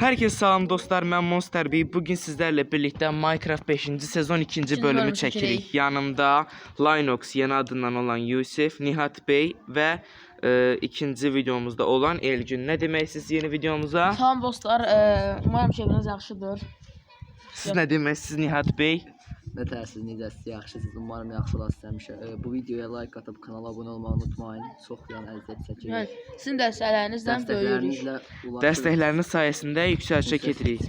Herkese salam dostlar, mən Monster Bey. Bugün sizlərlə birlikdə Minecraft 5-ci sezon 2-ci bölümü çəkirik. Yanımda Linox yeni adından olan Yusuf, Nihat Bey və ikinci videomuzda olan Elgün. Nə deməksiniz yeni videomuza? Salam dostlar, umarım şeyiniz yaxşıdır. Siz nə deməksiniz Nihat Bey? Nə təsir necəsiz, yaxşısınız. Umarım yaxşı olasınız həmişə. Bu videoya like atıb kanala abunə olmağı unutmayın. Çox əziyyət çəkirik. Sizin dəstəklərinizdən böyüyürük. Dəstəkləriniz sayəsində yüksəlişə gedirik.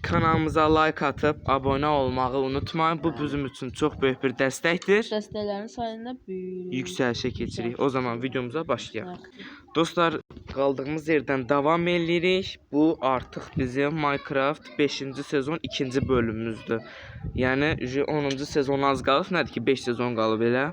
Kanalımıza like atıb abunə olmağı unutmayın. Bu bizim üçün çox böyük bir dəstəkdir. Dəstəkləriniz sayəsində böyüyürük. Yüksəlişə keçirik. O zaman videomuza başlayaq. Dostlar, qaldığımız yerdən davam edirik. Bu artıq bizim Minecraft 5-ci sezon 2-ci bölümümüzdür. Yəni 10-cu sezon az qalıb. Nədir ki 5 sezon qalıb elə.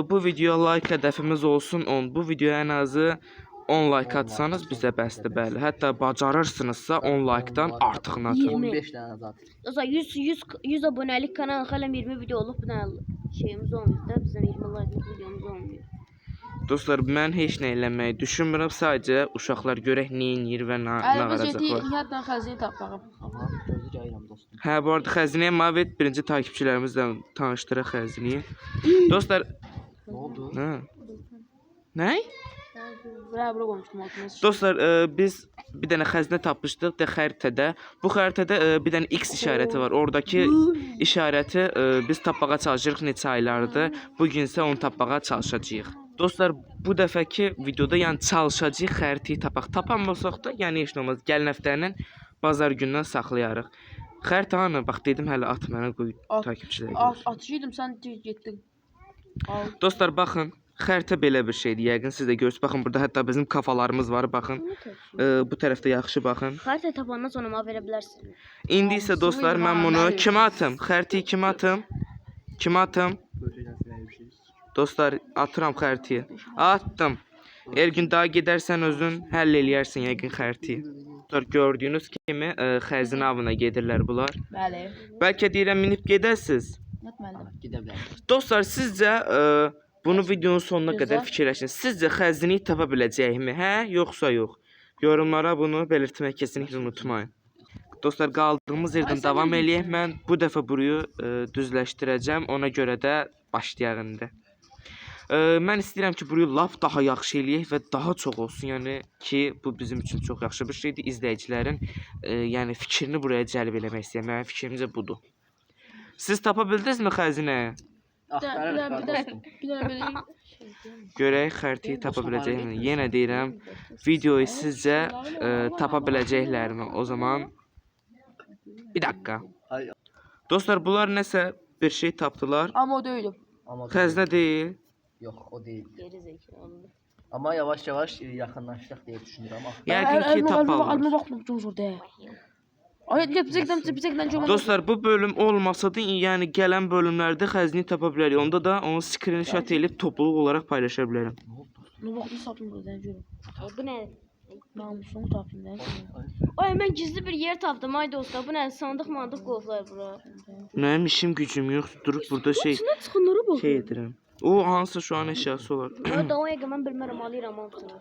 Bu videoya like hədəfimiz olsun 10. Bu videoya ən azı 10 like atsanız bizə bəsdir, bəli. Hətta bacarırsınızsa 10 like-dan artıqını atın. 15 dənə zat. Dostlar 100 abonelik kanal hələm 20 video olub. Bu nə şeyimiz olmuyor da bizim 20 like videomuz olmuyor. Dostlar, mən heç nə eləməyi düşünmürəm. Sadəcə uşaqlar görək nə edir və nə varacaqlar. Nihatla xəzinə tapmağım. Aha, gözü gəlirəm dostum. Hə, bu arada xəzinəyə mavet birinci takipçilərimizlə tanışdıraq xəzinəyə. Dostlar, Nə oldu? Nə? Bura qoymuşdum altına. Dostlar, biz bir dənə xəzinə tapmışdıq xəritədə. Bu xəritədə bir dənə X işarəti var. Oradakı işarəti biz tapmağa çalışırıq neçə aylardır. Bugün isə onu tapmağa çalışacağıq. Dostlar, bu dəfəki videoda yəni çalışacağıq xəritəyi tapaq. Tapanmasaq da yəni heç nə olmaz. Gəlin həftənin bazar günündən saxlayarıq. Xəritə hanı? Bax dedim hələ at mənə qoy takipçilərə. Atışıydım, sən getdin. Dostlar, baxın. Xəritə belə bir şeydir. Yəqin siz də görürsünüz. Baxın, burada hətta bizim kafalarımız var. Baxın. Bu tərəfdə yaxşı baxın. Xəritə tapandan sonra mənə verə bilərsiniz. İndi isə dostlar, mən bunu kimə atım? Xəritəyi kimə atım? Kimə atım? Dostlar, atıram xəritəyi. Attım. Hər gün daha gedərsən özün həll eləyərsən yəqin xəritəyi. Gördüyünüz kimi xəzinə avına gedirlər bunlar. Bəli. Bəlkə deyirəm minib gedəsiniz. Gedə bilərik. Dostlar, sizcə bunu videonun sonuna qədər fikirləşin. Sizcə xəzinəyi tapa biləcəyimi? Hə, yoxsa yox? Yorumlara bunu belirtmək kesinlikle unutmayın. Dostlar, qaldığımız yerdən davam eləyək. Mən bu dəfə burayı düzləşdirəcəm. Ona görə də başlayaq indi. Mən istəyirəm ki, burayı lap daha yaxşı eləyək və daha çox olsun. Yəni ki, bu bizim üçün çox yaxşı bir şeydir. İzləyicilərin yəni fikrini buraya cəlb eləmək istəyirəm. Mənim fikrimcə budur. Siz tapa bildinizmi xəzinəyi? Görək xəritəyi tapa biləcəkmi? Yenə deyirəm, videoyu sizcə tapa biləcəklərmi? O zaman bir dakika. Dostlar, bunlar nəsə bir şey tapdılar. Amma o deyildim. Xəzinə deyil. Yox, o deyil. Geri zekalı. Amma yavaş-yavaş yaxınlaşdıq deyə düşünürəm. Yəqin ki, taparlar. Alma baxdım çox orada. Ay, bizəkdən Dostlar, bu bölüm olmasa da, yəni gələn bölümlərdə xəzinəyi tapa bilərik. Onda da onu screenshot edib topluluq olaraq paylaşa bilərəm. Nə baxdım satdım buradan görüm. Bu nə? Namusunu tapdım da. Ay mən gizli bir yer tapdım ay dostlar. Bu nə? Sandıq mandıq qoyublar bura. Mənim işim gücüm yoxdur. Durub burada şey Çıxınlara bax. şey edirəm. O hansı şu an eşyası olar. O da o yəqin mən bilmərəm alıram hamısını.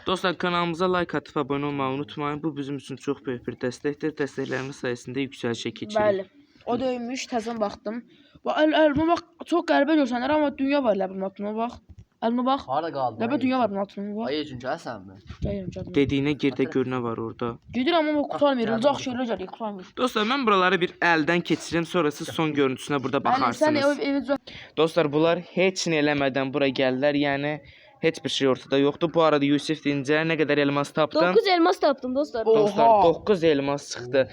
Dostlar, kanalımıza like atıb abunə olmağı unutmayın. Bu bizim üçün çox böyük bir dəstəkdir. Dəstəkləriniz sayəsində yüksəlişə keçirik. Bəli. O döymüş, təzən baxdım. Əlimə bax, çox qəribə görsənir, amma dünya var elə bilmə altına bax. Əlimə bax. Hara qaldı? Nəbə dünya var altına bax. Ay, çünki əsənmi? Gəlirəm. Dediyinə girdə gör nə var orada. Gedirəm amma qurtarmır. Olacaq şeylər gəlir, qurtarmır. Dostlar, mən buraları bir əldən keçirim, sonra siz son görüntüsünə burada Sən baxarsınız. evi Dostlar, bunlar heç nə eləmədən bura gəlirlər, yəni heç bir şey ortada yoxdur. Bu arada Yusuf deyincə nə qədər elmas tapdın? 9 elmas tapdım dostlar. Dostlar, 9 elmas çıxdı.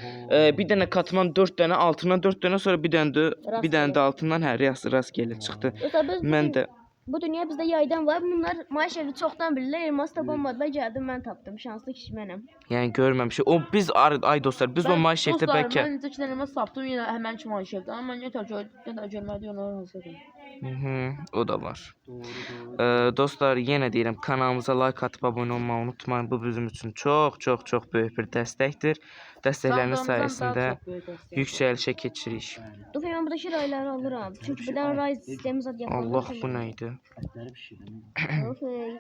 Bir dənə katman 4 dənə, altından 4 dənə, sonra bir dənə də altından hər rast gəlir çıxdı. Mən də Bu dünya bizdə yaydan var. Bunlar maaş evi çoxdan bilirlər. Elmas tapamadılar. Gəldim mən tapdım. Şanslı kişi mənəm. yəni görməmişik. O biz ay dostlar, biz o maaş evdə bəlkə Mən necə elmas tapdım, yenə həmən kimi maaş evdə. Amma mən yenə görmədi onları hazırladım. O da var. Dostlar, yenə deyirəm, kanalımıza like atıb abunə olmağı unutmayın. Bu bizim üçün çox böyük bir dəstəkdir. Dəstəkləriniz sayəsində yüksəlişə keçirik. Dur, mən buradakı rayları alıram. Çünki birdən ray sistemi zad yapılır. Allah, bu nə idi? Ətləri pişirir. Okay.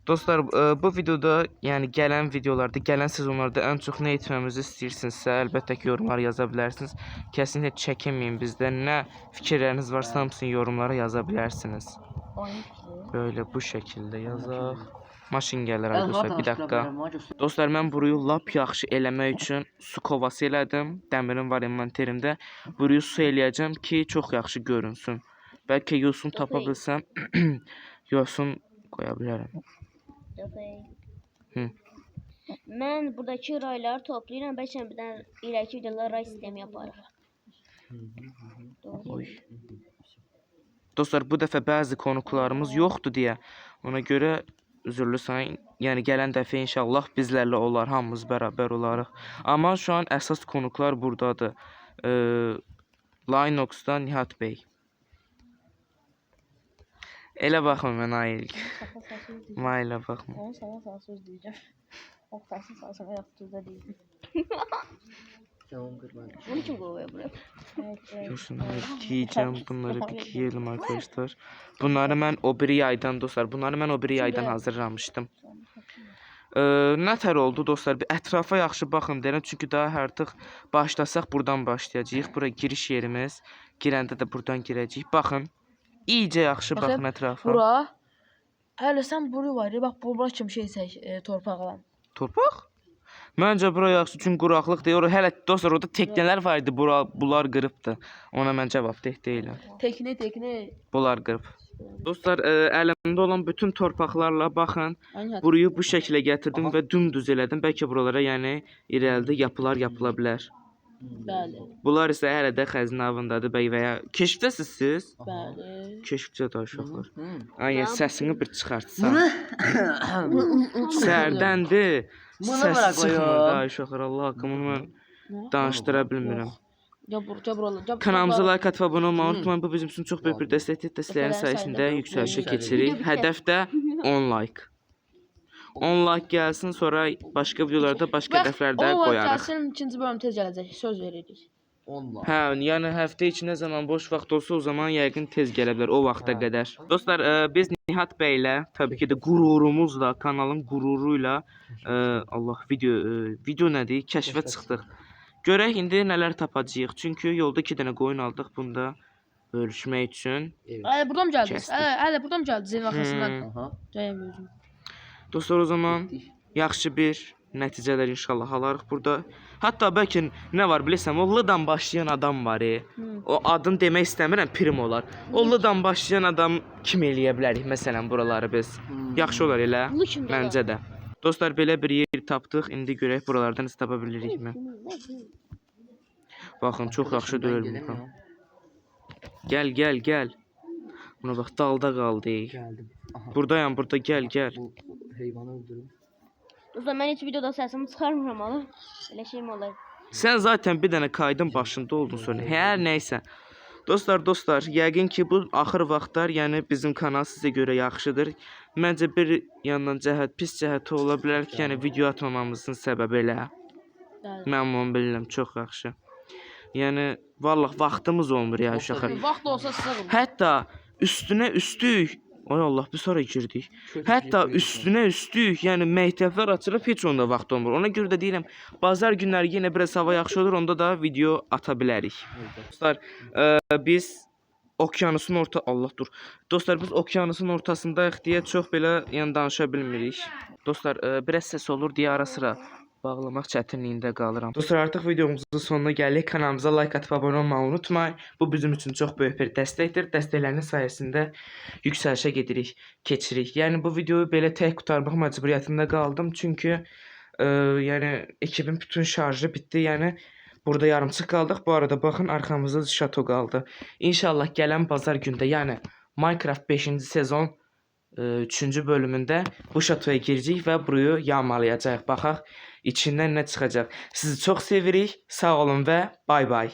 Dostlar, bu videoda, yəni gələn videolarda, gələn sezonlarda ən çox nə etməmizi istəyirsinizsə, əlbəttə ki, yorumlara yaza bilərsiniz. Kəsinliklə çəkinməyin bizdən. Nə fikirləriniz varsa hamısını yorumlara yaza bilərsiniz. Böyle bu şəkildə yazaq. Maşın gəlir ay dostlar, bir dəqiqə. Dostlar, mən buruyu lap yaxşı eləmək üçün su kovası elədim. Dəmirim var inventerimdə. Buruyu su eləyəcəm ki, çox yaxşı görünsün. Bəlkə yosun tapa bilsəm, yosun qoya bilərəm. Hı. Mən buradakı rayları toplayıram. Bəlkə bir dənə ileriki videolar ray sistemi yaparıq. Oy. Dostlar, bu dəfə bəzi konuklarımız yoxdur deyə, ona görə üzürlü sayın. Yəni gələn dəfə inşallah bizlərlə olar, hamımız bərabər olarıq. Amma şu an əsas konuklar buradadır. Linox'dan Nihat Bey. Elə baxma mən Ayıl. Mayla baxma. Onu sana söz deyəcəm. O taxsın sana yaxşıda deyim. Tamam qurban. Bunu kim qoyuyor buraya? Dursun, giyeceğim bunları bir giyelim arkadaşlar. Bunları mən o biri yaydan dostlar, bunları mən o biri yaydan hazırlamışdım. Nətər oldu dostlar? Bir ətrafa yaxşı baxın deyirəm, çünki daha artıq başlasaq buradan başlayacağıq. Bura giriş yerimiz. Girəndə də buradan girəcəyik. Baxın. İyice yaxşı baxın ətrafa. Bura. Hələ sən buru var ya, bax bura kimi şey çək, torpaq alan. Torpaq? Məncə bura yaxşı, çünki quraqlıq deyir. Hələ dostlar orada teknelər var idi, bunlar qırıbdı. Ona mən cavabdeh deyiləm. Tekne. Bunlar qırıb. Dostlar, əlimdə olan bütün torpaqlarla baxın. Aynen. Buruyu bu şəklə gətirdim və dümdüz elədim. Bəlkə buralara yəni irəlidə yapıla bilər. Bəli. Bunlar isə hələ də xəzinə avındadır bəy və ya keşfdəsiz siz? Bəli. Keşfçə də uşaqlar. Aynen səsini bir çıxartsan. Sərdəndir. Səs çıxmır da uşaqlar. Allah haqqımı mən danışdıra bilmirəm. Gel Kanalımıza like atıb abunə olmağı unutmayın. Bu bizim üçün çox böyük bir dəstəkdir. Dəstəklərin sayəsində yüksəlişə keçirik. Hədəf də 10 like. 10 like gəlsin, sonra başqa videolarda, başqa hədəflərdə qoyarıq. Gəlsin, ikinci bölüm tez gələcək. Söz veririk. Onunla. Hə, yəni həftə içi nə zaman boş vaxt olsa o zaman yəqin tez gələ bilər o vaxta qədər. Dostlar, biz Nihat bəy ilə, təbii ki də qürurumuzla, kanalın qüruruyla Allah video nədir? Kəşfə çıxdıq. Görək indi nələr tapacağıq. Çünki yolda 2 dənə qoyun aldıq bunda bölüşmək üçün. Hələ buradan mı gəldiniz? Hələ buradan mı gəldiniz? Zeyn arxasından. Aha. Cəyəm gözüm. Dostlar, o zaman yaxşı bir nəticələr inşallah alarıq burada. Hətta bəlkə nə var bilirsəm, o L-dan başlayan adam var. O adını demək istəmirəm, prim olar. O L-dan başlayan adam kim eləyə bilərik məsələn buraları biz? Yaxşı olar elə? Bunu kim deyir? Məncə də. Dostlar, belə bir yer tapdıq. İndi görək buralardan iz tapa bilirikmi? Baxın, çox yaxşı deyil bu. Gəl. Buna bax, dalda qaldı. Gəldim. Aha. Buradayam, burada gəl. Bu heyvanı öldürüm. Dostlar, mən heç videoda səsimi çıxarmıram ala. Elə şey mi olar? Sən zaten bir dənə kaydın başında oldun sonra. Hər nəysə. Dostlar, yəqin ki bu axır vaxtlar, yəni bizim kanal sizə görə yaxşıdır. Məncə bir yandan pis cəhəti ola bilər ki, yəni video atmamamızın səbəbi elə. Mən onu bilirəm, çox yaxşı. Yəni vallah vaxtımız olmur ya uşaqlar. Vaxt olsa sizə qurban. Hətta üstünə üstük. Ay Allah, biz sonra girdik. Hətta üstünə üstük, yəni məktəblər açılıb heç onda vaxt olmur. Ona görə də deyirəm, bazar günləri yenə biraz hava yaxşı olur, onda da video ata bilərik. Dostlar, biz okyanusun Dostlar, biz okyanusun ortasındayıq deyə çox belə yəni danışa bilmirik. Dostlar, biraz səs olur deyə ara sıra bağlamaq çətinliyində qalıram. Dostlar, artıq videomuzun sonuna gəlirik. Kanalımıza like atıb abunə olmağı unutmayın. Bu bizim üçün çox böyük bir dəstəkdir. Dəstəkləriniz sayəsində yüksəlişə keçirik. Yəni bu videoyu belə tək qurtarmaq məcburiyyətində qaldım. Çünki yəni ekibin bütün şarjı bitdi. Yəni burada yarımçıq qaldıq. Bu arada baxın, arxamızda şato qaldı. İnşallah gələn bazar gündə, yəni Minecraft 5-ci sezon 3-cü bölümündə bu şatoya girəcəyik və buruyu yağmalayacağıq. Baxaq içindən nə çıxacaq. Sizi çox sevirik. Sağ olun və bay bay.